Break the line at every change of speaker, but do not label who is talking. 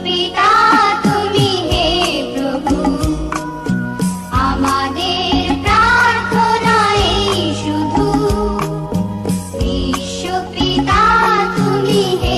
পিতা তুমি হে প্রভু, আমাদের প্রার্থনা এই শুধু। বিশ্ব পিতা তুমি হে